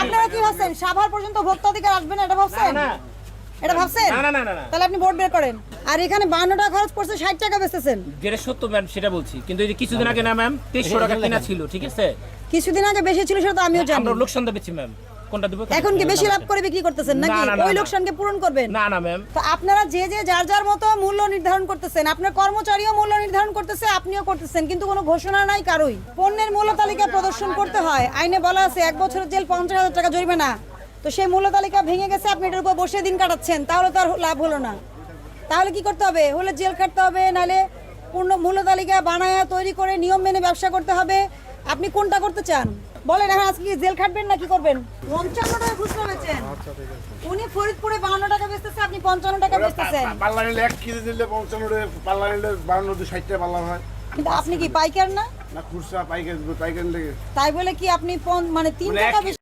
আপনারা কি ভাবছেন সাভার পর্যন্ত ভোক্তা অধিকার আসবে না, এটা ভাবছেন? এটা ভাবছেন? না। তাহলে আপনি ভোট বের করেন। আর এখানে 52 টাকা খরচ করছে, 60 টাকা বেচতেছেন। যেটা সত্য ম্যাম সেটা বলছি, কিন্তু এই যে কিছুদিন আগে না ম্যাম 2300 টাকা কিনা ছিল, ঠিক আছে? কিছুদিন আগে বেশি ছিল সেটা তো আমিও জানি। আমরা লোকসান দিচ্ছি ম্যাম, কোনটা দেব? এখন কি বেশি লাভ করে বিক্রি করতেছেন নাকি ওই লোকসানকে পূরণ করবেন? না ম্যাম। তো আপনারা যে যার যার মতো মূল্য নির্ধারণ করতেছেন, আপনার কর্মচারীও মূল্য নির্ধারণ করতেছে, আপনিও করতেছেন, কিন্তু কোনো ঘোষণা নাই কারোই। পণ্যের মূল্য তালিকা প্রদর্শন করতে হয়, আইনে বলা আছে 1 বছরের জেল, 50,000 টাকা জরিমানা। তো সেই মূল্য তালিকা ভেঙে গেছে, আপনি এটার উপর বসে দিন কাটাচ্ছেন, তাহলে তো আর লাভ হলো না। তাহলে কি করতে হবে? হলে জেল খাটতে হবে, নাহলে পূর্ণ মূল্য তালিকা বানায় তৈরি করে নিয়ম মেনে ব্যবসা করতে হবে। আপনি কোনটা করতে চান বলেন? এখন আজকে কি জেল খাটবেন না কি করবেন? 55 টাকা খুচরা বেচেন, উনি ফরিদপুরে 52 টাকা বেচতেছে, আপনি 55 টাকা বেচতেছেন। পাল্লা নিলে 1 কেজি দিলে 55 টাকা, পাল্লা নিলে 52 60 টাকা পাল্লা হয়। কিন্তু আপনি কি পাইকার না? না খুচরা পাইকারি নিলে তাই বলে কি আপনি মানে 3 টাকা বেশি